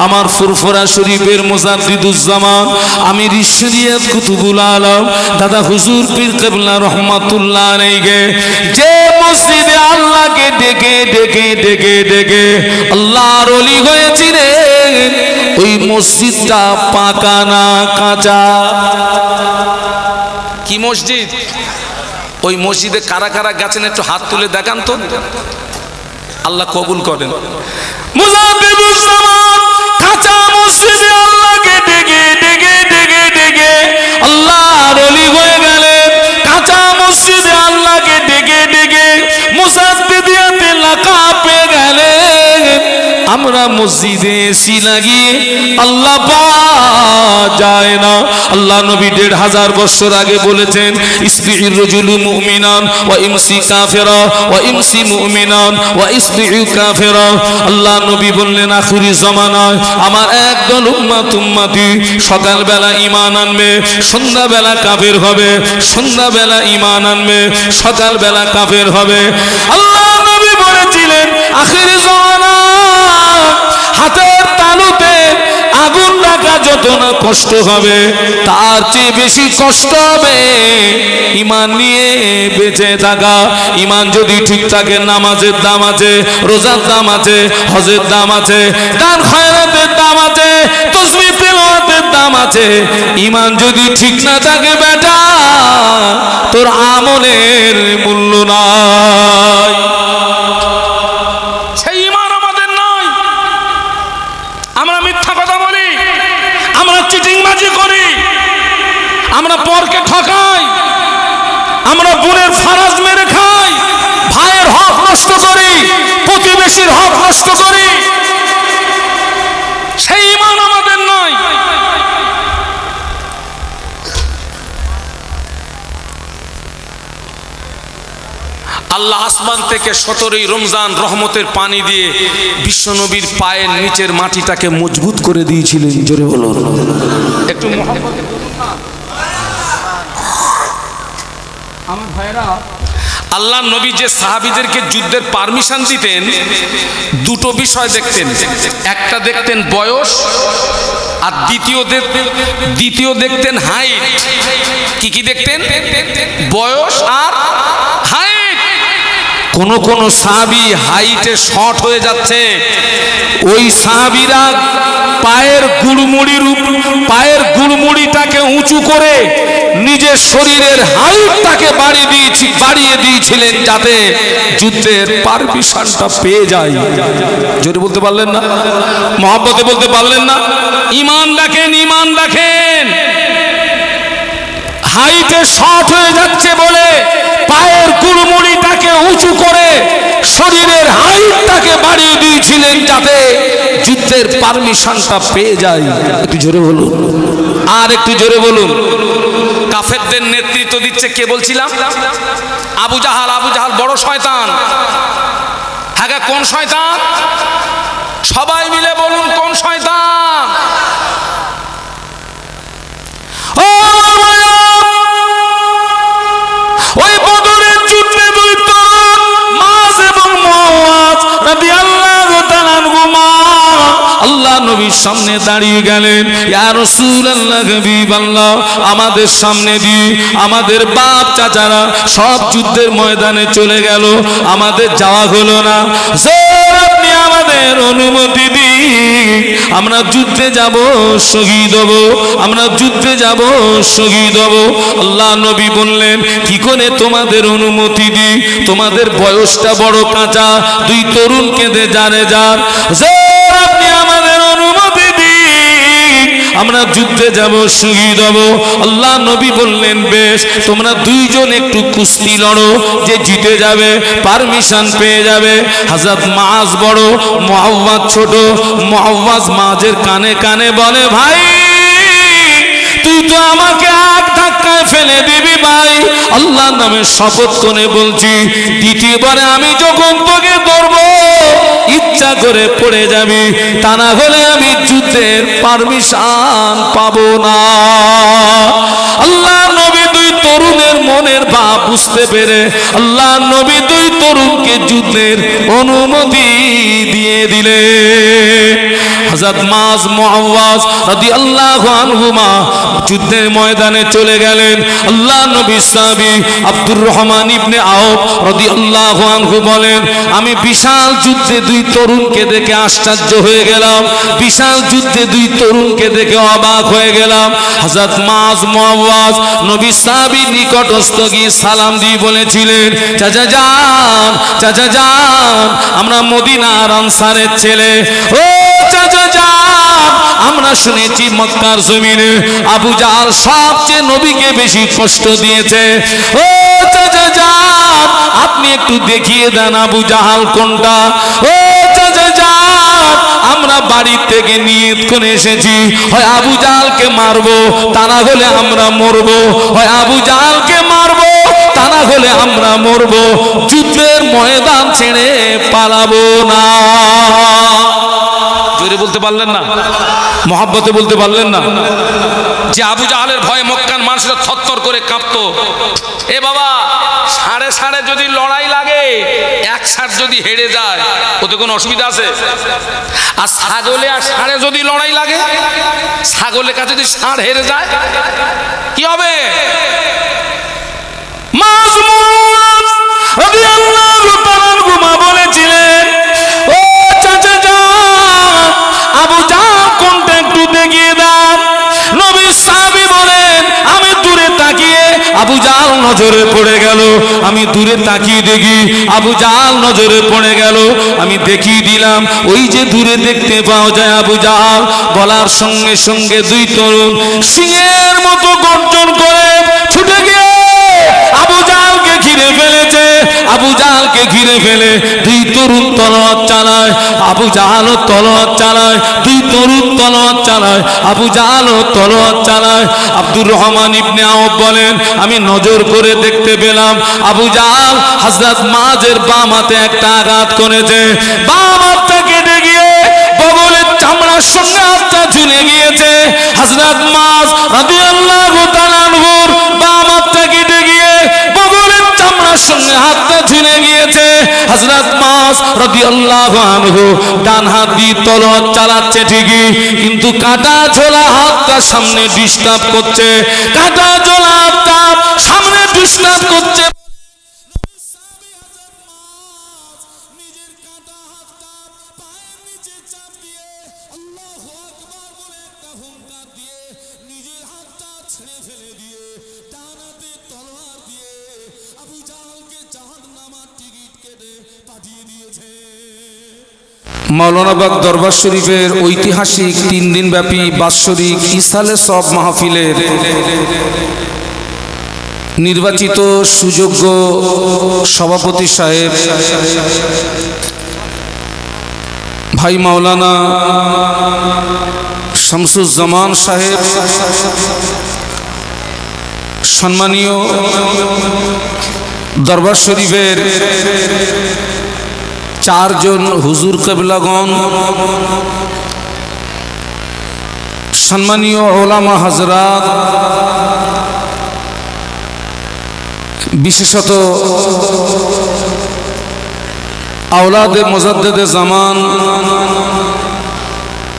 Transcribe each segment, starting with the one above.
আমার ফুরফুরা শরীফের মুজাদ্দিদুজ্জামান আমির শরিয়ত কুতুবুল আলম দাদা হুজুর পীর কিবলা রহমাতুল্লাহ আলাইহি যে মসজিদে আল্লাহকে ডেকে ডেকে ডেকে ডেকে আল্লাহর ওলি হয়েছিলেন, ওই মসজিদটা পাকা না কাঁচা? কি মসজিদ? ওই মসজিদে কারা কারা গেছেন একটু হাত তুলে দেখান তো, আল্লাহ কবুল করেন। মুজাদ্দিদুজ্জামান কাঁচা মসজিদে আল্লাহকে ডেকে ডেকে ডেকে ডেকে আল্লাহর ওলি হয়ে গেলেন। কাঁচা মসজিদে আল্লাহকে ডেকে ডেকে মুজাদ্দিদিয়াতে লাকাব পেয়ে গেলেন। আমরা মসজিদে এসি লাগিয়ে আল্লাহ পাওয়া যায় না। আল্লাহ নবী 1500 বছর আগে বলেছেন, ইসবিউর রাজুলু মুমিনান ওয়া ইমসি কাফিরা ওয়া ইমসি মুমিনান ওয়া ইসবিউ কাফিরা। আল্লাহ নবী বললেন আখিরি জামানায় আমার একদল উম্মতি সকালবেলা ঈমান আনবে, সন্ধ্যাবেলা কাফের হবে, সন্ধ্যাবেলা ঈমান আনবে, সকালবেলা কাফের হবে। আল্লাহ নবী বলেছিলেন আখিরি জামানা হাতের তালুতে আগুন রাখা যত না কষ্ট হবে, তার চেয়ে বেশি কষ্ট হবে ঈমান নিয়ে বেঁচে থাকা। ঈমান যদি ঠিক থাকে, নামাজের দাম আছে, রোজার দাম আছে, হজের দাম আছে, দান খয়রাতের দাম আছে, তাসবিহ তিলাওয়াতের দাম আছে। ঈমান যদি ঠিক না থাকে বেটা, তোর আমলের মূল্য নাই। আমরা পরকে ঠকাই, আমরা বোনের ফারাজ মেরে খাই, ভাইয়ের হক নষ্ট করি, প্রতিবেশীর হক নষ্ট করি, সেই ঈমান আমাদের নয়। আল্লাহ আসমান থেকে 17ই রমজান রহমতের পানি দিয়ে বিশ্বনবীর পায়ের নিচের মাটিটাকে মজবুত করে দিয়েছিলেন। জোরে বলুন একটু মহব্বতে বলুন না। আমার ভাইরা, আল্লাহ নবী যে সাহাবীদেরকে যুদ্ধের পারমিশন দিতেন, দুটো বিষয় দেখতেন। একটা দেখতেন বয়স, আর দ্বিতীয় দেখতেন হাইট। কি কি দেখতেন? বয়স আর হাইট। কোন সাহাবী হাইটে শর্ট হয়ে যাচ্ছে, ওই সাহাবীরা পায়ের গুড়মুড়িটাকে উঁচু করে নিজের শরীরের হাইটটাকে বাড়িয়ে দিয়েছিলেন, যাতে যুদ্ধের পারমিশনটা পেয়ে যায়। জোরে বলতে পারলেন না? মহব্বতে বলতে পারলেন না? ঈমান রাখেন, ঈমান রাখেন। হাইটে শর্ট হয়ে যাচ্ছে বলে পায়ের গুড়মুড়িটাকে উঁচু করে শরীরের হাইটটাকে বাড়িয়ে দিয়েছিলেন, যাতে যুদ্ধের পারমিশনটা পেয়ে যায়। একটু জোরে বলুন, আর একটু জোরে বলুন। কাফেরদের নেতৃত্ব দিচ্ছে কে বলছিলাম? আবু জাহাল। আবু জাহাল বড় শয়তান। হ্যাঁ, কোন শয়তান? সবাই মিলে বলুন, কোন শয়তান? ওই বদরের যুদ্ধে দুই তরুণ মাস এবং মুআজ রাদিয়াল্লাহু তাআলা আনহুমা আল্লাহ নবীর সামনে দাঁড়িয়ে গেলেন। ইয়া রাসূলুল্লাহ, হাবিবাল্লাহ, আমাদের সামনে দিয়ে আমাদের বাপ চাচারা সব যুদ্ধের ময়দানে চলে গেল, আমাদের যাওয়া হলো না। আপনি আমাদের অনুমতি দিন, আমরা যুদ্ধে যাব, শহীদ হব, আমরা যুদ্ধে যাব, শহীদ হব। আল্লাহ নবী বললেন কি করে তোমাদের অনুমতি দিই? তোমাদের বয়সটা বড় কাঁচা, দুই তরুণ কেঁদে জানে যার। আপনি আমাদের অনুমতি দিন, আমরা যুদ্ধে যাব, শহীদ হব। আল্লাহ নবী বললেন বেশ, তোমরা দুইজন একটু কুস্তি লড়ো, যে জিতে যাবে পারমিশন পেয়ে যাবে। হযরত মুআজ বড়, মুআওয়াজ ছোট। মুআওয়াজ মুআজের কানে কানে বলে, ভাই তুই তো আমাকে এক ধাক্কায় ফেলে দিবি ভাই, আল্লাহর নামে শপথ করে বলছি, দ্বিতীয়বারে আমি যখন তোকে ধরবো ইচ্ছা করে পড়ে যাবি, তা না হলে আমি যুদ্ধের পারমিশন পাবো না। আল্লাহ নবী দুই তরুণের মনের ভাব বুঝতে পেরে আল্লাহ নবী দুই তরুণকে যুদ্ধের অনুমতি দিয়ে দিলে। হযরত মাজ মুআওয়াজ রাদিয়াল্লাহু আনহুমা যুদ্ধের ময়দানে চলে গেলেন। আল্লাহ নবীর সাহাবী আব্দুর রহমান ইবনে আওফ রাদিয়াল্লাহু আনহু বলেন, আমি বিশাল যুদ্ধে দুই তরুণকে দেখে আশ্চর্য হয়ে গেলাম, বিশাল যুদ্ধে দুই তরুণকে দেখে অবাক হয়ে গেলাম। হযরত মাজ মুআওয়াজ নবী সাহাবীর নিকটস্থ গিয়ে সালাম দিয়ে বলেছিলেন, চাচা যান, চাচা যান, আমরা মদিনার আনসারের ছেলে। ও চাচা যান, আমরা শুনেছি মক্কার জমিনে আবু জাহল সবচেয়ে নবীকে বেশি কষ্ট দিয়েছে। ও চাচা যান, আপনি একটু দেখিয়ে দেন আবু জাহল কোনটা। ও চাচা যান, আমরা বাড়ি থেকে নিয়ত করে এসেছি, হয় আবু জাহলকে মারবো, তা না হলে আমরা মরবো, হয় আবু জাহলকে মারবো, তা না হলে আমরা মরবো, যুদ্ধের ময়দান ছেড়ে পালাবো না। জোরে বলতে পারলেন না, মহব্বতে বলতে পারলেন না? যে আবু জাহলের ভয়ে মক্কার মানুষরা থরথর করে কাঁপতো। এ বাবা, সাড়ে সাড়ে যদি লড়াই লাগে, এক সার যদি হেরে যায়, ওতে কোনো অসুবিধা আছে? আর ছাগলে আর ষাঁড়ে যদি লড়াই লাগে, ছাগলের কাছে যদি ষাঁড় হেরে যায় কি হবে? বলেছিলেন, ও চাচা যান, আবু জাহল কোনটা একটু দেখিয়ে দেন। নবী সাহাবী বলেন, আমি দূরে তাকিয়ে আবু জাহল নজরে পড়ে গেল, আমি দূরে তাকিয়ে দেখি আবু জাহল নজরে পড়ে গেল, আমি দেখিয়ে দিলাম, ওই যে দূরে দেখতে পাওয়া যায় আবু জাহল। বলার সঙ্গে সঙ্গে দুই তরুণ সিংহের মতো গর্জন করে ছুটে গিয়ে আবু জাহলকে ঘিরে ফেলেছে। আবু জাহলকে ঘিরে ফেলে দুই তরুণ তলোয়ার চালায়, আবু জাহলও তলোয়ার চালায়, দুই তরুণ তলোয়ার চালায়, আবু জাহলও তলোয়ার চালায়। আব্দুর রহমান ইবনে আওফ বলেন, আমি নজর করে দেখতে পেলাম আবু জাহল হযরত মাজের বাম হাতে একটা আঘাত করেছে, বাম হাতটা কেটে গিয়ে বগলের চামড়ার সঙ্গে হাতটা ঝুলে গিয়েছে। হযরত মাজ রাদিয়াল্লাহু তাআলা আনহুর বাম হাতটা কেটে গিয়ে বগলের চামড়ার সঙ্গে হাতটা ঝুলে গিয়েছে। হযরত মাজ রাদিয়াল্লাহু আনহু ডান হাত দিয়ে তলোয়ার চালাচ্ছে ঠিকই, কিন্তু কাটা ঝোলা হাতটা সামনে ডিস্টার্ব করছে, কাটা ঝোলা হাতটা সামনে ডিস্টার্ব করছে। মাওলানা বাগ দরবার শরীফের ঐতিহাসিক 3 দিন ব্যাপী বাৎসরিক ইসালে সব মাহফিলের নির্বাচিত সুযোগ্য সভাপতি সাহেব ভাই মাওলানা শামসুজ্জামান সাহেব, সম্মানীয় দরবার শরীফের 4 জন হুজুর কেবলাগণ, সম্মানীয় ওলামা হযরত, বিশেষত আওলাদে মুজাদ্দেদে জামান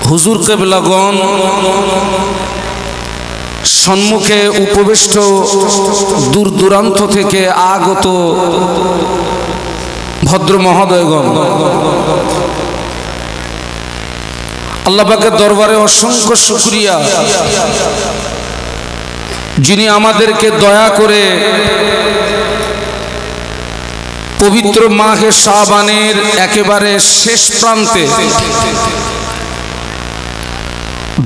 হুজুর কেবলাগণ, সম্মুখে উপবিষ্ট দূর দূরান্ত থেকে আগত ভদ্র মহোদয়গণ, আল্লাহ পাকের দরবারে অসংখ্য শুকরিয়া, যিনি আমাদেরকে দয়া করে পবিত্র মাহে শাবানের একেবারে শেষ প্রান্তে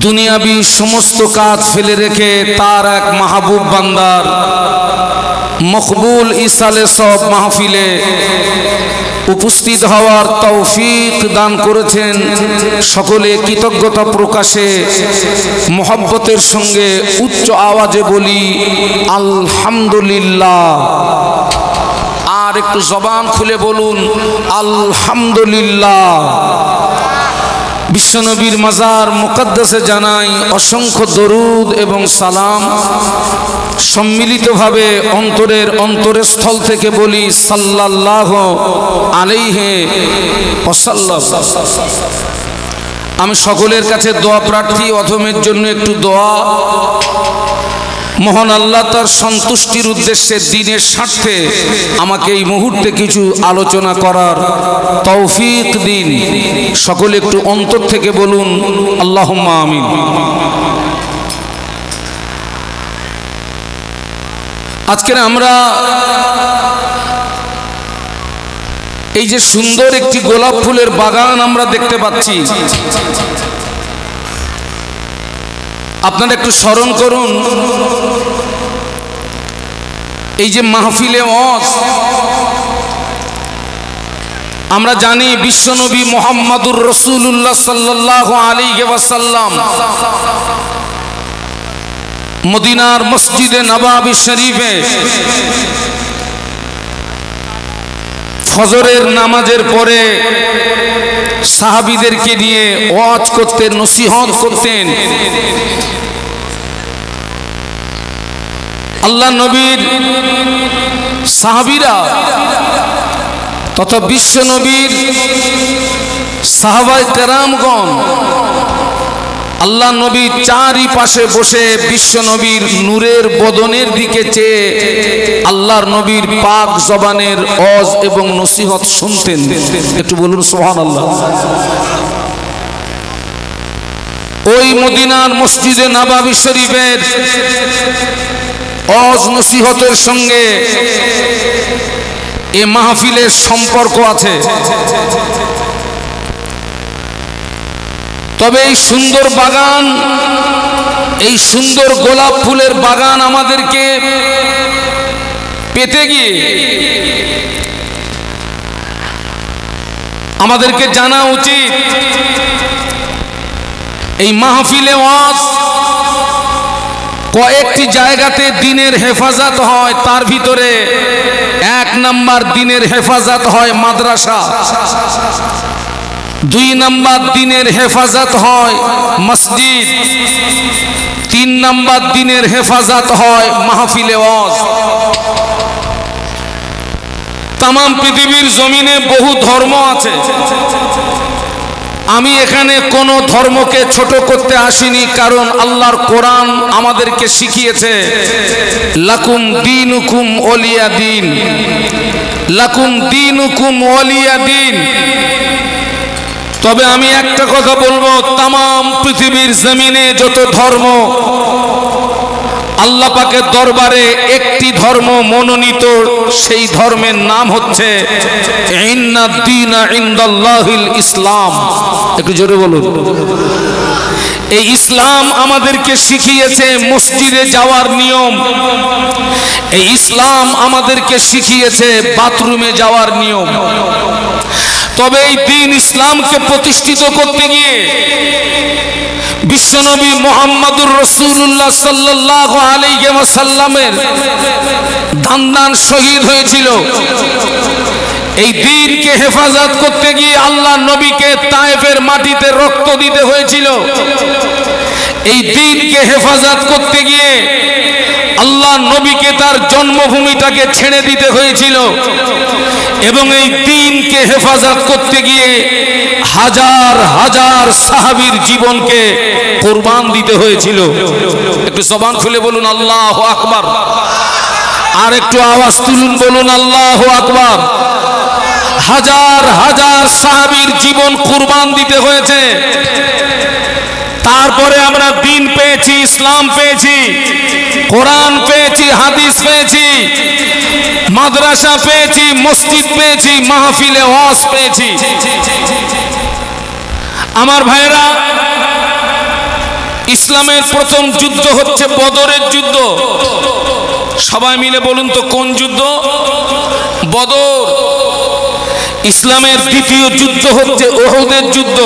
দুনিয়াবি সমস্ত কাজ ফেলে রেখে তার এক মাহবুব বান্দার মকবুল ইসালে সব মাহফিলে উপস্থিত হওয়ার তৌফিক দান করেছেন। সকলে কৃতজ্ঞতা প্রকাশে মোহাব্বতের সঙ্গে উচ্চ আওয়াজে বলি আলহামদুলিল্লাহ। আর একটু জবান খুলে বলুন আলহামদুলিল্লাহ। বিশ্বনবীর মাজার মুকদ্দাসে জানাই অসংখ্য দরুদ এবং সালাম। সম্মিলিতভাবে অন্তরের স্থল থেকে বলি সাল্লাল্লাহু আলাইহি ওয়াসাল্লাম। আমি সকলের কাছে দোয়া প্রার্থী, অধমের জন্য একটু দোয়া। মহান আল্লাহ তার সন্তুষ্টির উদ্দেশ্যে দ্বীনের স্বার্থে আমাকে এই মুহূর্তে কিছু আলোচনা করার তৌফিক দিন। সকলে একটু অন্তর থেকে বলুন আল্লাহুম্মা আমিন। আজকের আমরা এই যে সুন্দর একটি গোলাপ ফুলের বাগান আমরা দেখতে পাচ্ছি, আপনারা একটু স্মরণ করুন এই যে মাহফিলে ওয়াজ, আমরা জানি বিশ্বনবী মুহাম্মদুর রাসূলুল্লাহ সাল্লাল্লাহু আলাইহি ওয়াসাল্লাম মদিনার মসজিদে নববী শরীফে ফজরের নামাজের পরে সাহাবীদেরকে নিয়ে ওয়াজ করতেন, নসিহত করতেন। আল্লাহ নবীর সাহাবীরা তথা বিশ্ব নবীর সাহাবায়ে কেরামগণ আল্লাহ নবীর চারিপাশে বসে বিশ্ব নবীর নূরের বদনের দিকে চেয়ে আল্লাহর নবীর পাক জবানের ওয়াজ এবং নসিহত শুনতেন। একটু বলুন সুবহানাল্লাহ। ওই মদিনার মসজিদে নববী শরীফের ওয়াজ নসিহতের সঙ্গে এ মাহফিলের সম্পর্ক আছে। তবে এই সুন্দর বাগান, এই সুন্দর গোলাপ ফুলের বাগান আমাদেরকে পেতে গিয়ে আমাদেরকে জানা উচিত এই মাহফিলে ওয়াজ কয়েকটি জায়গাতে দ্বীনের হেফাজত হয়। তার ভিতরে এক নাম্বার দ্বীনের হেফাজত হয় মাদ্রাসা, দুই নাম্বার দ্বীনের হেফাজত হয় মসজিদ, তিন নাম্বার দ্বীনের হেফাজত হয় মাহফিলে ওয়াজ। তাম পৃথিবীর জমিনে বহু ধর্ম আছে। আমি এখানে কোন ধর্মকে ছোট করতে আসিনি, কারণ আল্লাহর কোরআন আমাদেরকে শিখিয়েছে লাকুম দীনুকুম ওলিয়া দীন, লাকুম দীনুকুম ওলিয়া দীন। তবে আমি একটা কথা বলবো, তাম পৃথিবীর জমিনে যত ধর্ম, আল্লাহ পাকের দরবারে একটি ধর্ম মনোনীত, সেই ধর্মের নাম হচ্ছে ইন্নাদ দীনা ইনদাল্লাহিল ইসলাম। একটু জোরে বলুন। এই ইসলাম আমাদেরকে শিখিয়েছে মসজিদে যাওয়ার নিয়ম, এই ইসলাম আমাদেরকে শিখিয়েছে বাথরুমে যাওয়ার নিয়ম। তবে এই দ্বীন ইসলামকে প্রতিষ্ঠিত করতে গিয়ে বিশ্বনবী মুহাম্মদুর রাসূলুল্লাহ সাল্লাল্লাহু আলাইহি ওয়াসাল্লামের দান শহীদ হয়েছিল। এই দ্বীনকে হেফাজত করতে গিয়ে আল্লাহ নবীকে তায়েফের মাটিতে রক্ত দিতে হয়েছিল। এই দ্বীনকে হেফাজত করতে গিয়ে আল্লাহ নবীকে তার জন্মভূমিটাকে ছেড়ে দিতে হয়েছিল এবং এই দ্বীনকে হেফাজত করতে গিয়ে হাজার হাজার সাহাবীর জীবনকে কুরবান দিতে হয়েছিল। একটু জবান খুলে বলুন আল্লাহু আকবার, আর একটু আওয়াজ তুলুন, বলুন আল্লাহু আকবার। হাজার হাজার সাহাবীর জীবন কুরবান দিতে হয়েছে। তারপরে আমরা দ্বীন পেয়েছি, ইসলাম পেয়েছি, কোরআন পেয়েছি, হাদিস পেয়েছি, মাদ্রাসা পেয়েছি, মসজিদ পেয়েছি, মাহফিলে ওয়াজ পেয়েছি। আমার ভাইরা, ইসলামের প্রথম যুদ্ধ হচ্ছে বদরের যুদ্ধ। সবাই মিলে বলুন তো কোন যুদ্ধ? বদর। ইসলামের দ্বিতীয় যুদ্ধ হচ্ছে উহুদের যুদ্ধ।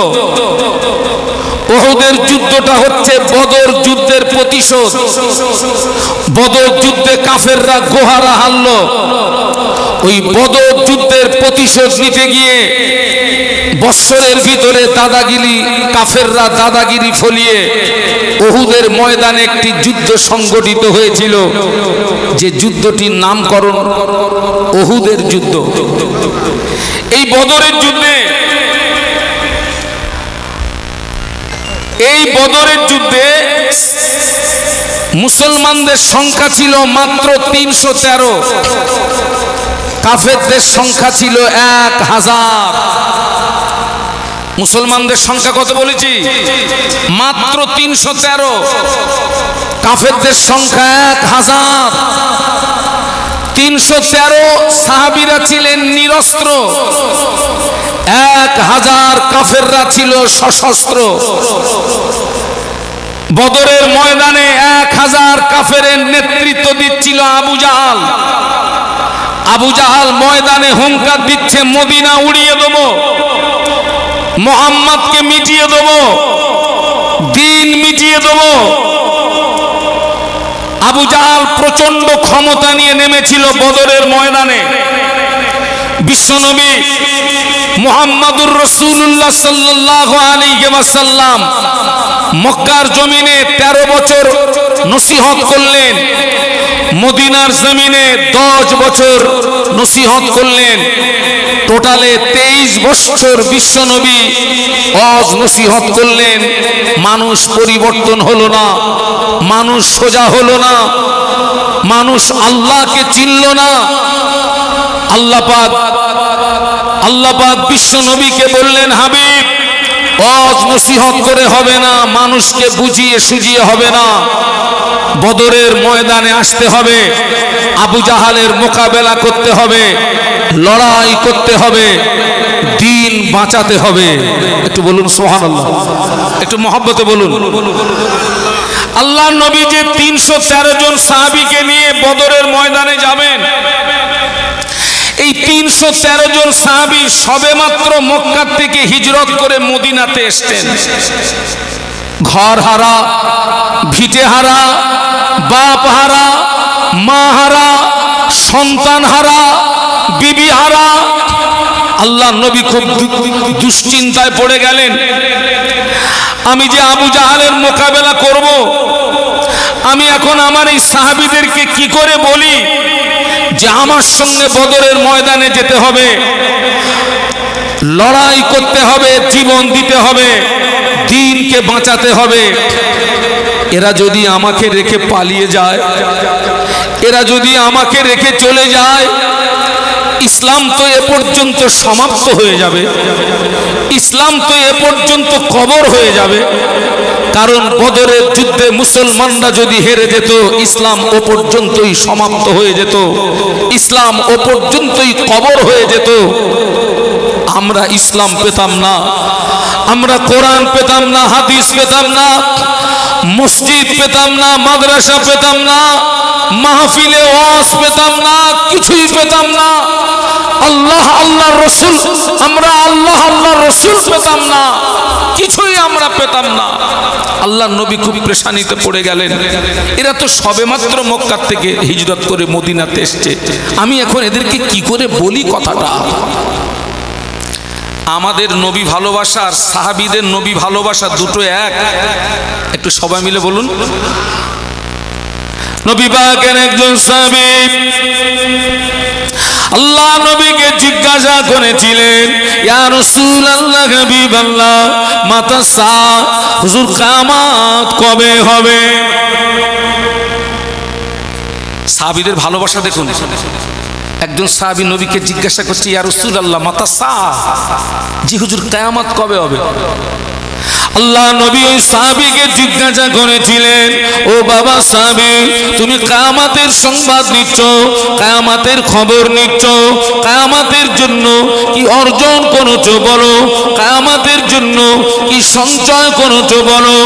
উহুদের যুদ্ধটা হচ্ছে বদর যুদ্ধের প্রতিশোধ। বদর যুদ্ধে কাফেররা গোহারা হারলো, ওই বদর যুদ্ধের প্রতিশোধ নিতে গিয়ে বৎসরের ভিতরে দাদাগিরি কাফেররা দাদাগিরি ফলিয়ে উহুদের ময়দানে একটি যুদ্ধ সংগঠিত হয়েছিল, যে যুদ্ধটির নামকরণ উহুদের যুদ্ধ। এই বদরের যুদ্ধে মুসলমানদের সংখ্যা ছিল মাত্র 313, কাফেরদের সংখ্যা ছিল 1000। মুসলমানদের সংখ্যা কত বলেছি? মাত্র 313, কাফেরদের সংখ্যা 1000। 313 সাহাবীরা ছিলেন নিরস্ত্র, 1000 কাফেররা ছিল সশস্ত্র। বদরের ময়দানে 1000 কাফেরের নেতৃত্ব দিচ্ছিল আবু জাহাল। আবু জাহাল ময়দানে হুঙ্কার দিচ্ছে, মদিনা উড়িয়ে দেব, মুহাম্মদকে মিটিয়ে দেব, দিন মিটিয়ে দেব। আবু জাহাল প্রচন্ড ক্ষমতা নিয়ে নেমেছিল বদরের ময়দানে। বিশ্বনবী মুহাম্মাদুর রাসূলুল্লাহ সাল্লাল্লাহু আলাইহি ওয়াসাল্লাম মক্কার জমিনে 13 বছর নসিহত করলেন, মদিনার জমিনে 10 বছর নসিহত করলেন। টোটালে 23 বছর বিশ্বনবী ওয়াজ নসিহত করলেন। মানুষ পরিবর্তন হলো না, মানুষ সোজা হলো না, মানুষ আল্লাহকে চিনল না। আল্লাহ পাক বিশ্বনবীকে বললেন, হাবিব, ওয়াজ নসিহত করে হবে না, মানুষকে বুঝিয়ে সুজিয়ে হবে না, বদরের ময়দানে আসতে হবে, আবু জাহালের মোকাবেলা করতে হবে, লড়াই করতে হবে, দিন বাঁচাতে হবে। একটু বলুন সুবহানাল্লাহ, একটু মহব্বতে বলুন। আল্লাহর নবী যে 313 জন সাহাবীকে নিয়ে বদরের ময়দানে যাবেন, এই 313 জন সাহাবী সবেমাত্র মক্কা থেকে হিজরত করে মদিনাতে এসেছেন। ঘর হারা, ভিটে হারা, বাপ হারা, মা হারা, সন্তান হারা, বিবি হারা। আল্লাহর নবী খুব দুশ্চিন্তায় পড়ে গেলেন। আমি যে আবু জাহালের মোকাবেলা করব, আমি এখন আমার এই সাহাবীদেরকে কি করে বলি যে আমার সঙ্গে বদরের ময়দানে যেতে হবে, লড়াই করতে হবে, জীবন দিতে হবে, দিনকে বাঁচাতে হবে। এরা যদি আমাকে রেখে পালিয়ে যায়, এরা যদি আমাকে রেখে চলে যায়, ইসলাম তো এ পর্যন্ত সমাপ্ত হয়ে যাবে, ইসলাম তো এ পর্যন্ত কবর হয়ে যাবে। কারণ বদরের যুদ্ধে মুসলমানরা যদি হেরে যেত, ইসলাম ও পর্যন্তই সমাপ্ত হয়ে যেত, ইসলাম ও পর্যন্তই কবর হয়ে যেত। আমরা ইসলাম পেতাম না, আমরা কোরআন পেতাম না, হাদিস পেতাম না, মসজিদ পেতাম না, মাদ্রাসা পেতাম না, মাহফিলে ওয়াজ পেতাম না, কিছুই পেতাম না। আল্লাহ আল্লাহর রাসূল, আমরা আল্লাহ আল্লাহর রাসূল পেতাম না, কিছুই আমরা পেতাম না। আল্লাহর নবী খুব পেরেশানিতে পড়ে গেলেন। এরা তো সবেমাত্র মক্কা থেকে হিজরত করে মদিনাতে এসেছে, আমি এখন এদেরকে কি করে বলি কথাটা? আমাদের নবী ভালোবাসা আর সাহাবীদের নবী ভালোবাসা দুটো এক। একটু সবাই মিলে বলুন। নবী পাকের একজন সাহাবী আল্লাহ নবীকে জিজ্ঞাসা করেছিলেন, ইয়া রাসূলুল্লাহ, হাবিবাল্লাহ, মাতা সা, হুজুর কিয়ামত কবে হবে? সাহাবীদের ভালোবাসা দেখুন। একজন সাহাবী নবীকে জিজ্ঞাসা করছে, ইয়া রাসূলুল্লাহ, মাতা সা, জি হুজুর কিয়ামত কবে হবে? আল্লাহ নবী ওই সাহাবীকে জিজ্ঞাসা করেছিলেন, ও বাবা সাহাবী, তুমি কিয়ামতের সংবাদ নিচ্ছ, কিয়ামতের খবর নিচ্ছ, কিয়ামতের জন্য কি অর্জন করেছো বলো, কিয়ামতের জন্য কি সঞ্চয় করেছো বলো।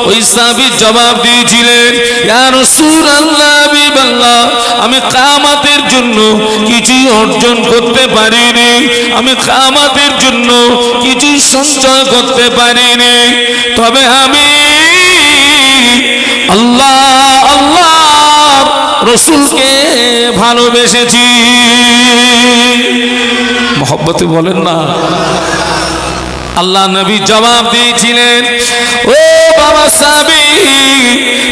ওই সাহাবী জবাব দিয়েছিলেন, ইয়া রাসূলুল্লাহ, হাবিবাল্লাহ, আমি কিয়ামতের জন্য কিছুই অর্জন করতে পারিনি, আমি কিয়ামতের জন্য কিছুই সঞ্চয় করতে পারিনি, তবে আমি আল্লাহ আল্লাহ রাসূলকে ভালোবেসেছি। মহব্বতে বলেন না। আল্লাহ নবী জবাব দিয়েছিলেন, ও বাবা সাহাবী,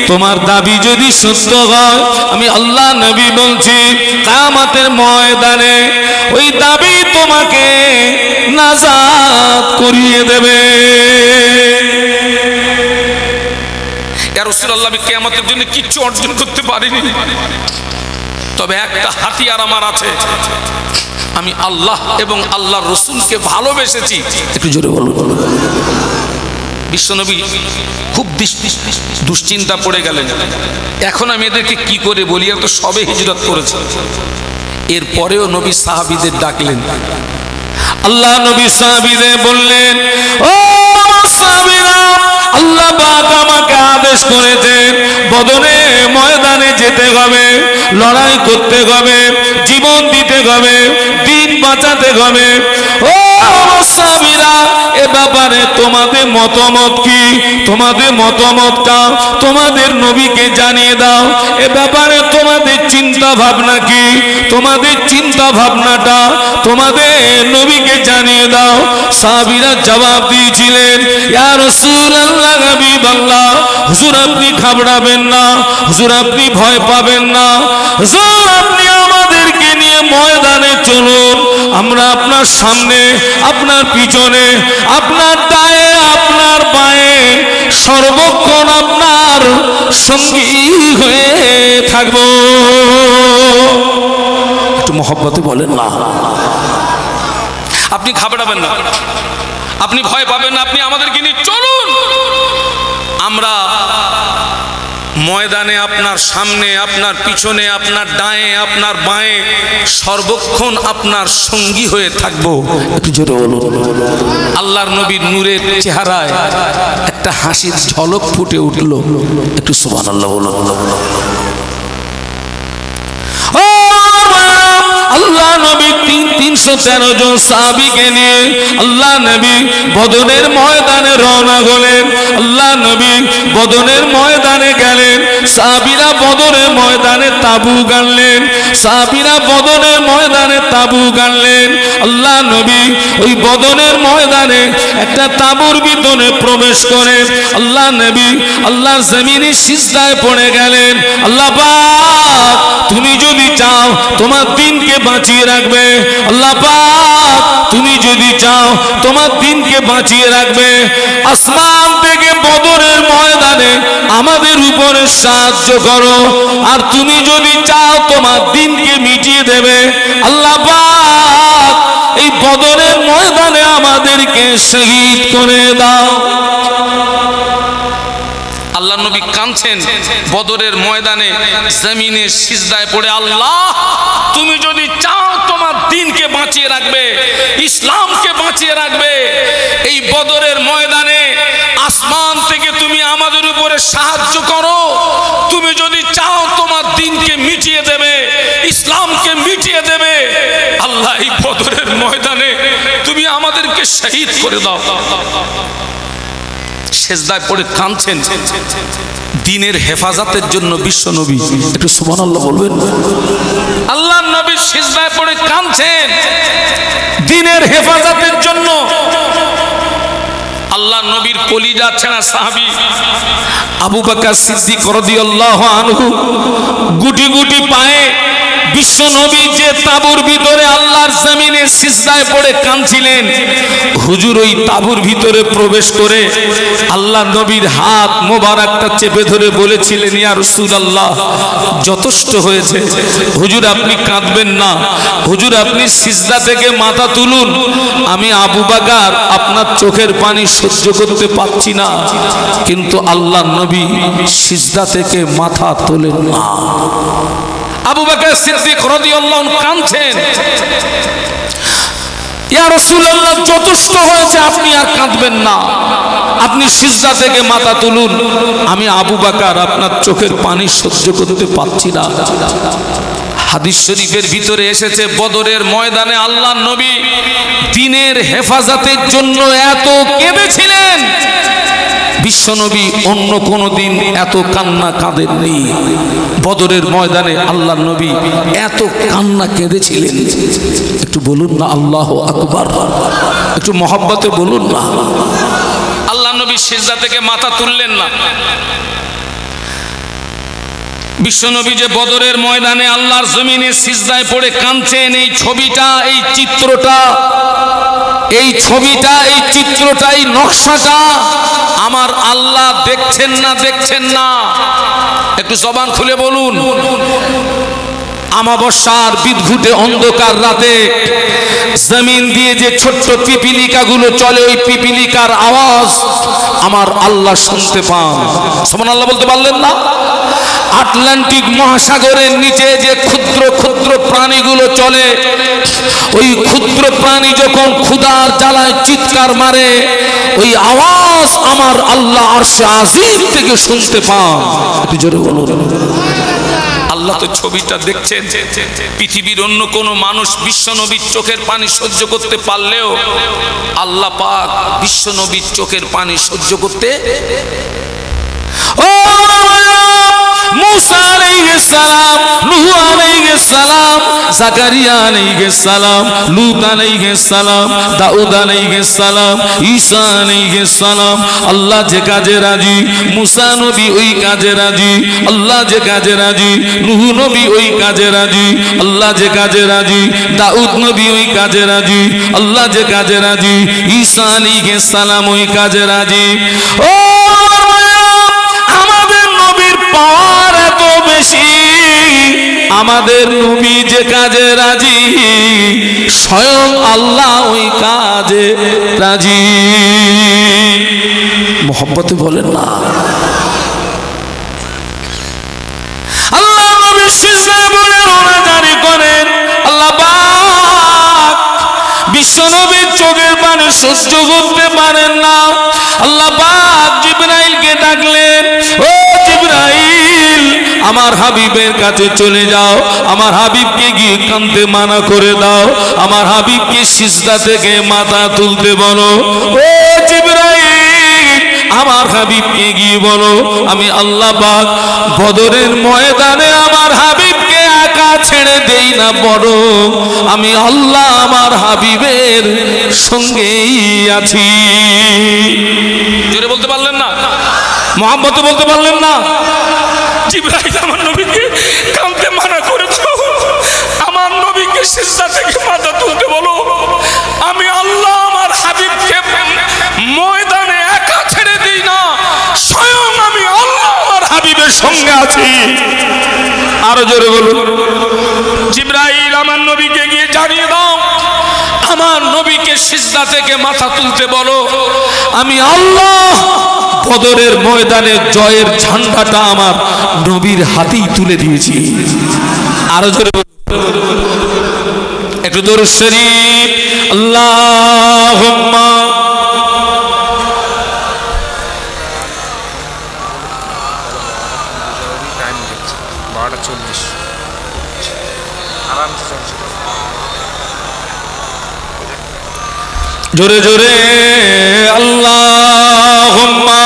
তোমার দাবি যদি সত্য হয়, আমি আল্লাহ নবী বলছি কিয়ামতের ময়দানে ওই দাবি তোমাকে নাজাত করিয়ে দেবে। ইয়া রাসূলুল্লাহ, আমি কিয়ামতের জন্য কিচ্ছু অর্জন করতে পারিনি, তবে একটা হাতিয়ার আমার আছে, আমি আল্লাহ এবং আল্লাহর রাসূলকে ভালোবেসেছি। একটু জোরে বলুন। বিশ্বনবী খুব দুশ্চিন্তা পড়ে গেলেন, এখন আমি এদেরকে কি করে বলি, আর তো সবে হিজরত করেছে। এরপরেও নবী সাহাবীদের ডাকলেন। আল্লাহ নবী সাহাবীদের বললেন, ও সাহাবীরা, আল্লাহ পাক আমাকে আদেশ করেছেন বদরের ময়দানে যেতে হবে, লড়াই করতে হবে, জীবন দিতে হবে, দিন বাঁচাতে হবে। ও সাহাবীরা, এ ব্যাপারে তোমাদের মতামত কি? তোমাদের মতামতটা তোমাদের নবীকে জানিয়ে দাও। এ ব্যাপারে তোমাদের চিন্তা ভাবনা কি? তোমাদের চিন্তা ভাবনাটা তোমাদের নবীকে জানিয়ে দাও। সাহাবীরা জবাব দিয়েছিলেন, ইয়া রাসূলুল্লাহ, হাবিবাল্লাহ, হুজুর আপনি ঘাবড়াবেন না, হুজুর আপনি ভয় পাবেন না, হুজুর আপনি আমাদেরকে নিয়ে ময়দানে চলুন, আমরা আপনার সামনে, আপনার পিছনে, আপনার ডায়ে, আপনার বাঁয়ে সর্বক্ষণ আপনার সঙ্গী হয়ে থাকব। একটু মহব্বতে বলেন না। আপনি ঘাবড়াবেন না, আপনি ভয় পাবেন না, আপনি আমাদেরকে নিয়ে চলুন, আমরা ময়দানে আপনার সামনে, আপনার পিছনে, আপনার ডায়ে, আপনার বাঁয়ে সর্বক্ষণ আপনার সঙ্গী হয়ে থাকবো। একটু জোরে বলুন। আল্লাহর নবীর নূরের চেহারায় একটা হাসির ঝলক ফুটে উঠল। একটু সুবহানাল্লাহ বলুন। আল্লাহ নবী 313 জন সাহাবীকে নিয়ে আল্লাহ নবী বদরের ময়দানে রওনা হলেন। আল্লাহ নবী বদরের ময়দানে গেলেন। সাহাবীরা বদরের ময়দানে তাবু গাড়লেন। সাহাবীরা বদরের ময়দানে তাবু গাড়লেন। আল্লাহ নবী ওই বদরের ময়দানে একটা তাবুর ভিতরে প্রবেশ করে আল্লাহ নবী আল্লাহর জমিনে সিজদায় পড়ে গেলেন। আল্লাহ পাক, তুমি যদি চাও তোমার দিনকে বাঁচিয়ে রাখবে, আল্লাহ পাক তুমি যদি চাও তোমার দিনকে বাঁচিয়ে রাখবে, আসমান থেকে বদরের ময়দানে আমাদের উপরে সাহায্য করো, আর তুমি যদি চাও তোমার দিনকে মিটিয়ে দেবে, আল্লাহ পাক এই বদরের ময়দানে আমাদেরকে শহীদ করে দাও। আল্লাহ নবী কাঁদছেন বদরের ময়দানে জমিনে সিজদায় পড়ে, আল্লাহ তুমি যদি চাও তোমার দিনকে বাঁচিয়ে রাখবে, ইসলামকে বাঁচিয়ে রাখবে, এই বদরের ময়দানে আসমান থেকে তুমি আমাদের উপরে সাহায্য করো, তুমি যদি চাও তোমার দিনকে মিটিয়ে দেবে, ইসলামকে মিটিয়ে দেবে, আল্লাহ এই বদরের ময়দানে তুমি আমাদেরকে শহীদ করে দাও। সেজদায় পড়ে কাঁদছেন দ্বীনের হেফাজতের জন্য বিশ্ব নবী। একটু সুবহানাল্লাহ বলবেন। আল্লাহর নবী সেজদায় পড়ে কাঁদছেন দ্বীনের হেফাজতের জন্য। আল্লাহর নবীর কলিজা ছেঁড়া সাহাবী আবু বকর সিদ্দিক রাদিয়াল্লাহু আনহু গুটি গুটি পায়ে বিশ্ব নবী যে তাবুর ভিতরে আল্লাহর জমিনে সিজদায় পড়ে কাঁদছিলেন, হুজুর ওই তাবুর ভিতরে প্রবেশ করে আল্লাহ নবীর হাত মোবারকটা চেপে ধরে বলেছিলেন, ইয়া রাসূলুল্লাহ যথেষ্ট হয়েছে, হুজুর আপনি কাঁদবেন না, হুজুর আপনি সিজদা থেকে মাথা তুলুন, আমি আবু বকর আপনার চোখের পানি সহ্য করতে পারছি না। কিন্তু আল্লাহ নবী সিজদা থেকে মাথা তোলেন না। আবু বকর সিদ্দিক রাদিয়াল্লাহু আনহু কাঁদছেন, ইয়া রাসূলুল্লাহ যথেষ্ট হয়েছে, আপনি আর কাঁদবেন না, আপনি সিজদা থেকে মাথা তুলুন, আমি আবু বকর আপনার চোখের পানি সহ্য করতে পারছি না। হাদিস শরীফের ভিতরে এসেছে বদরের ময়দানে আল্লাহ নবী দ্বীনের হেফাজতের জন্য এত কেঁদেছিলেন, বিশ্বনবী অন্য কোনো দিন এত কান্না কাঁদেননি। বদরের ময়দানে আল্লাহর নবী এত কান্না কেঁদেছিলেন। একটু বলুন না আল্লাহু আকবার, একটু মহব্বতে বলুন না। আল্লাহর নবী সিজদা থেকে মাথা তুললেন না। বিশ্বনবী যে বদরের ময়দানে আল্লাহর জমিনে সিজদায় পড়ে কাঁদছেন, এই ছবিটা, এই চিত্রটা, এই চিত্রটা, এই নকশাটা আমার আল্লাহ দেখছেন না? দেখছেন না? একটু জবান খুলে বলুন। আমাবস্যার বিদঘুটে অন্ধকার রাতে জমিন দিয়ে যে ছোট্ট পিপিলিকাগুলো চলে, ওই পিপিলিকার আওয়াজ আমার আল্লাহ শুনতে পান। সুবহানাল্লাহ বলতে পারলেন না? আটলান্টিক মহাসাগরের নিচে যে ক্ষুদ্র ক্ষুদ্র প্রাণীগুলো চলে, ওই ক্ষুদ্র প্রাণী যখন ক্ষুধার জ্বালায় চিৎকার মারে, ওই আওয়াজ আমার আল্লাহ আরশে আজিম থেকে শুনতে পান। একটু জোরে বলুন। আল্লাহ তো ছবিটা দেখছেন। পৃথিবীর অন্য কোনো মানুষ বিশ্বনবীর চোখের পানি সহ্য করতে পারলেও আল্লাহ পাক বিশ্বনবীর চোখের পানি সহ্য করতে। मूसा अलैहिस्सलाम, नूह अलैहिस्सलाम, ज़करिया अलैहिस्सलाम, लूत अलैहिस्सलाम, दाऊद अलैहिस्सलाम, ঈসা अलैहिस्सलाम। আল্লাহ যে কাজে রাজি, मूसा নবী ওই কাজে রাজি। আল্লাহ যে কাজে রাজি, নূহ নবী ওই কাজে রাজি। আল্লাহ যে কাজে রাজি, দাউদ নবী ওই কাজে রাজি। আল্লাহ যে কাজে রাজি, ঈসা আলাইহিসসালাম ওই কাজে রাজি। ও পাওয়ার এত বেশি, আমাদের নবী যে কাজে রাজি, স্বয়ং আল্লাহ ওই কাজে রাজি। মোহব্বতে বলেন না। আল্লাহ নবী সিজদায় বলে রোনাজারি করেন। আল্লাহ পাক বিশ্বনবীর চোখের পানি সহ্য করতে পারেন না। আল্লাহ পাক জিবরাইলকে ডাকলেন, ও জিবরাইল, আমার হাবিবের কাছে চলে যাও, আমার হাবিবকে গিয়ে কাঁদতে মানা করে দাও, আমার হাবিবকে সিজদা থেকে মাথা তুলতে বলো। ও জিবরাইল, আমার হাবিবকে গিয়ে বলো আমি আল্লাহ পাক বদরের ময়দানে আমার হাবিবকে একা ছেড়ে দেই না, বরং আমি আল্লাহ আমার হাবিবের সঙ্গেই আছি। জোরে বলতে পারলেন না? মোহাম্মতে বলতে পারলেন না? জিবরাইল আমার নবীকে কাঁদতে মানা করে দাও, আমার নবীকে সিজদা থেকে মাথা তুলতে বলো, আমি আল্লাহ আমার হাবিবকে ময়দানে একা ছেড়ে দিই না, স্বয়ং আমি আল্লাহ আমার হাবিবের সঙ্গে আছি। আরো জোরে বলুন। জিবরাইল আমার নবীকে গিয়ে জানিয়ে দাও, আমার নবীকে সিজদা থেকে মাথা তুলতে বলো, আমি আল্লাহ বদরের ময়দানে জয়ের ঝান্ডাটা আমার নবীর হাতেই তুলে দিয়েছি। আরো জোরে একটু দরুদ শরীফ। আল্লাহুম্মা জোরে জোরে আল্লাহুম্মা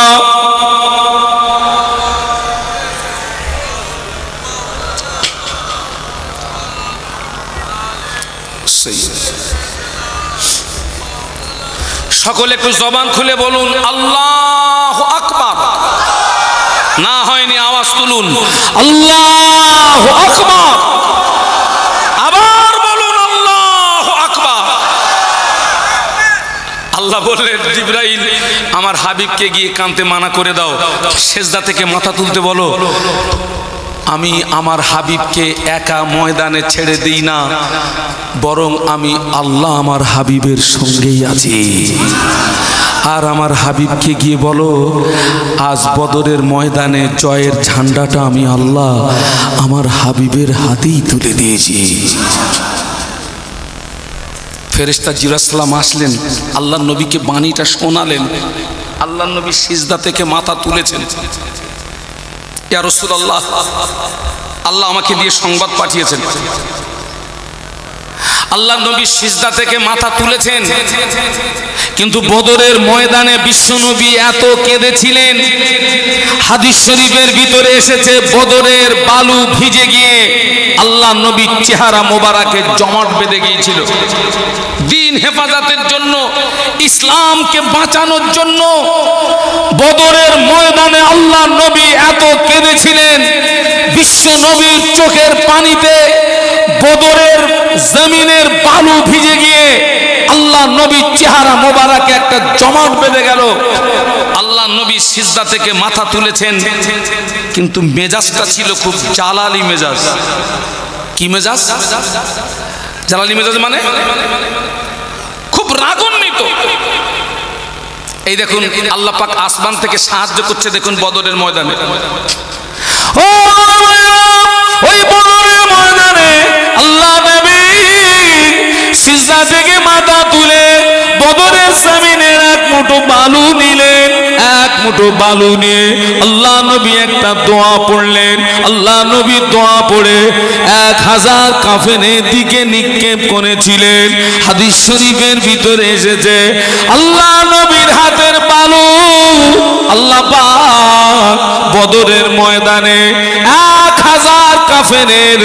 সকলে একটু জবান খুলে বলুন আল্লাহু আকবার। না হয়নি আওয়াজ তুলুন আল্লাহু আকবার। আবার বলুন আল্লাহু আকবার। আল্লাহ বললেন জিবরাইল আমার হাবিবকে গিয়ে কাঁদতে মানা করে দাও, সিজদা থেকে মাথা তুলতে বলো, আমি আমার হাবিবকে একা ময়দানে ছেড়ে দিই না, বরং আমি আল্লাহ আমার হাবিবের সঙ্গেই আছি। আর আমার হাবিবকে গিয়ে বলো আজ বদরের ময়দানে জয়ের ঝান্ডাটা আমি আল্লাহ আমার হাবিবের হাতেই তুলে দিয়েছি। ফেরেশতা জিবরাইল সালাম আসলেন, আল্লাহ নবীকে বাণীটা শোনালেন। আল্লাহ নবী সিজদা থেকে মাথা তুলেছেন। ইয়া রাসূলুল্লাহ, আল্লাহ আমাকে দিয়ে সংবাদ পাঠিয়েছেন, আল্লাহ নবী সিজদা থেকে মাথা তুলেছেন, কিন্তু বদরের ময়দানে বিশ্বনবী এত কেঁদেছিলেন, হাদিস শরীফের ভিতরে এসেছে বদরের বালু ভিজে গিয়ে আল্লাহ নবীর চেহারা মোবারকে জমাট বেঁধে গিয়েছিল। দিন হেফাজতের জন্য, ইসলামকে বাঁচানোর জন্য বদরের ময়দানে আল্লাহ নবী এত কেঁদেছিলেন, বিশ্ব নবীর চোখের পানিতে বদরের জমিনের বালু ভিজে গিয়ে আল্লাহ নবীর চেহারা মোবারকে একটা জমাট বেঁধে গেল। আল্লাহ নবী সিজদা থেকে মাথা তুলেছেন, কিন্তু মেজাজটা ছিল খুব জালালি মেজাজ। কি মেজাজ? জালালি মেজাজ মানে খুব রাগান্বিত। এই দেখুন আল্লাহ পাক আসমান থেকে সাহায্য করছে, দেখুন বদরের ময়দানে। ওই বদরের ময়দানে আল্লাহ নবী সিজদা থেকে মাথা তুলে বদরের জমিনের এক মুঠো বালু নিলেন। এক মুঠো বালু নিয়ে আল্লাহ নবী একটা দোয়া পড়লেন। আল্লাহ নবী দোয়া পড়ে 1000 কাফেনের দিকে নিক্ষেপ করেছিলেন। হাদিস শরীফের ভিতরে এসেছে আল্লাহ নবীর হাতের বালু আল্লাহ পাক বদরের ময়দানে 1000 কাফেরের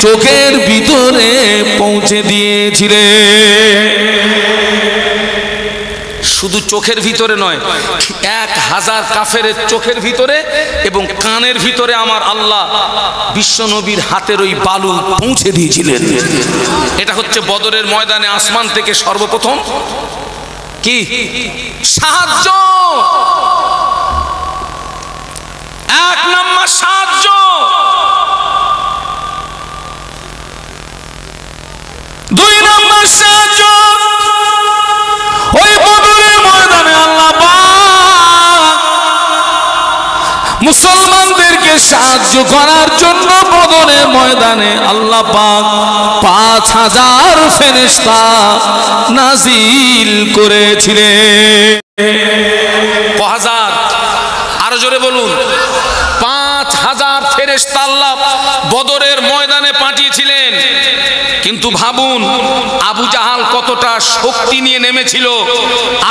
চোখের ভিতরে পৌঁছে দিয়েছিলেন। শুধু চোখের ভিতরে নয়, 1000 কাফেরের চোখের ভিতরে এবং কানের ভিতরে আমার আল্লাহ বিশ্ব নবীর হাতের ওই বালু পৌঁছে দিয়েছিলেন। এটা হচ্ছে বদরের ময়দানে আসমান থেকে সর্বপ্রথম কি সাহায্য। 1 নম্বর সাহায্য। 2 নম্বর সাহায্য, ওই বদরের ময়দানে আল্লাহ পাক মুসলমানদেরকে সাহায্য করার জন্য বদরের ময়দানে আল্লাহ পাক 5000 ফেরেশতা নাজিল করেছিলেন। 5000, আরো জোরে বলুন। 5000 ফেরেশতা আল্লাহ বদরের ময়দানে পাঠিয়েছিলেন। কিন্তু ভাবুন আবু জাহাল কতটা শক্তি নিয়ে নেমেছিল,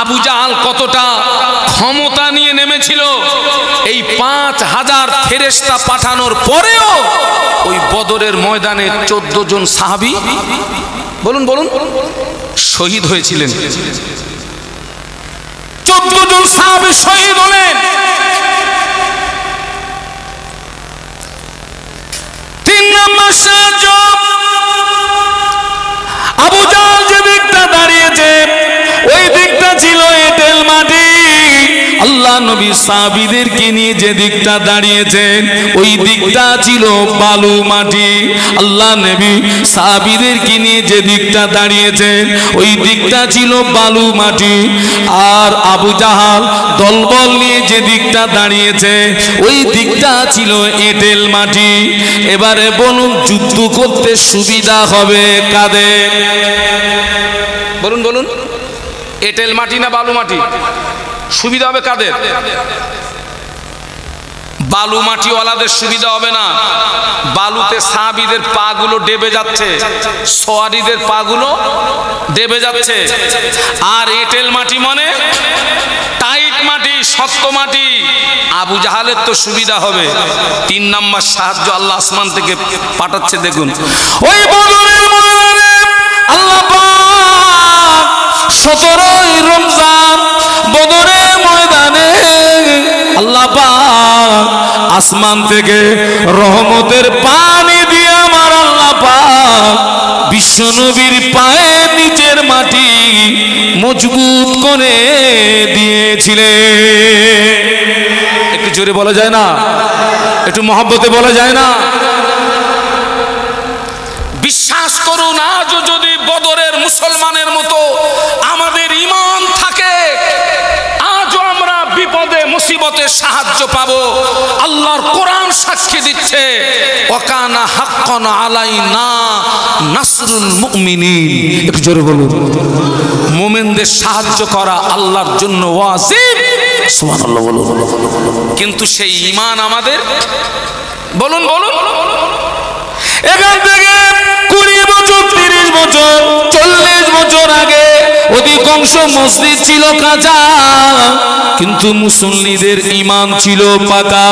আবু জাহাল কতটা ক্ষমতা নিয়ে নেমেছিল। এই 5000 ফেরেশতা পাঠানোর পরেও ওই বদরের ময়দানে 14 জন সাহাবী বলুন বলুন শহীদ হয়েছিলেন। 14 জন সাহাবী শহীদ হলেন। 3 নম্বর সাহায্য, আবু জাহাল যে দিকটা দাঁড়িয়েছে ওই দিকটা ছিল এঁটেল মাটি। আল্লাহ নবী সাহাবীদেরকে নিয়ে যে দিকটা দাঁড়িয়েছেন ওই দিকটা ছিল বালু মাটি। আল্লাহ নবী সাহাবীদেরকে নিয়ে যে দিকটা দাঁড়িয়েছেন ওই দিকটা ছিল বালু মাটি। আর আবু জাহাল দলবল নিয়ে যে দিকটা দাঁড়িয়েছে ওই দিকটা ছিল এঁটেল মাটি। এবারে বলুন যুদ্ধ করতে সুবিধা হবে কাদের? বলুন বলুন, এঁটেল মাটি না বালু মাটি? সুবিধা হবে কাদের? বালু মাটিওয়ালাদের সুবিধা হবে না। বালুতে সাহাবীদের পা গুলো ডেবে যাচ্ছে, সওয়ারিদের পা গুলো ডেবে যাচ্ছে। আর এঁটেল মাটি মানে টাইট মাটি, শক্ত মাটি। আবু জাহালের তো সুবিধা হবে। 3 নম্বর সাহায্য আল্লাহ আসমান থেকে পাঠাচ্ছে। দেখুন ওই বদরের ময়দানে আল্লাহ পাক 17ই রমজান বদরের ময়দানে আল্লাহ পাক আসমান থেকে রহমতের পানি দিয়ে আমার আল্লাহ পাক বিশ্ব নবীর পায়ের নিচের মাটি মজবুত করে দিয়েছিলেন। একটু জোরে বলা যায় না? একটু মহব্বতে বলা যায় না? বিশ্বাস করুন আজও যদি বদরের মুসলমানের মতো আমাদের ঈমান থাকে, আজও আমরা বিপদে মুসিবতে সাহায্য পাবো। আল্লাহর কোরআন সাক্ষী দিচ্ছে ওয়াকানা হাক্কান আলাইনা নাসরুল মুমিনিন। একটু জোরে বলুন, মুমিনদের সাহায্য করা আল্লাহর জন্য ওয়াজিব। সুবহানাল্লাহ বলুন। কিন্তু সেই ঈমান আমাদের, বলুন বলুন, এখান থেকে 20 বছর 30 বছর 40 বছর আগে অধিকাংশ মসজিদ ছিল কাঁচা, কিন্তু মুসল্লিদের ঈমান ছিল পাকা।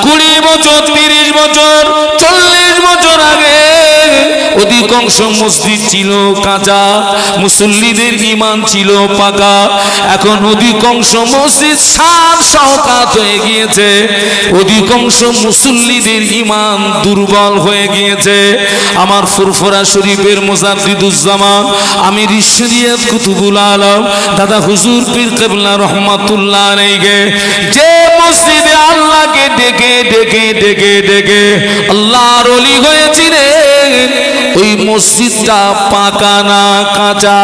20 বছর 30 বছর 40 বছর আগে অধিকাংশ মসজিদ ছিল কাঁচা, মুসল্লিদের ঈমান ছিল পাকা। এখন অধিকাংশ মসজিদ সাত শওকাত হয়ে গিয়েছে, অধিকাংশ মুসল্লিদের ঈমান দুর্বল হয়ে গিয়েছে। আমার ফুরফুরা শরীফের মুজাদ্দিদুজ্জামান আমির শরীয়ত কুতুবুল আলম দাদা হুজুর পীর কিবলা রহমাতুল্লাহ আলাইহি যে মসজিদে আল্লাহকে ডেকে ডেকে ডেকে ডেকে আল্লাহর ওলি হয়েছিলেন, ওই মসজিদটা পাকা না কাঁচা?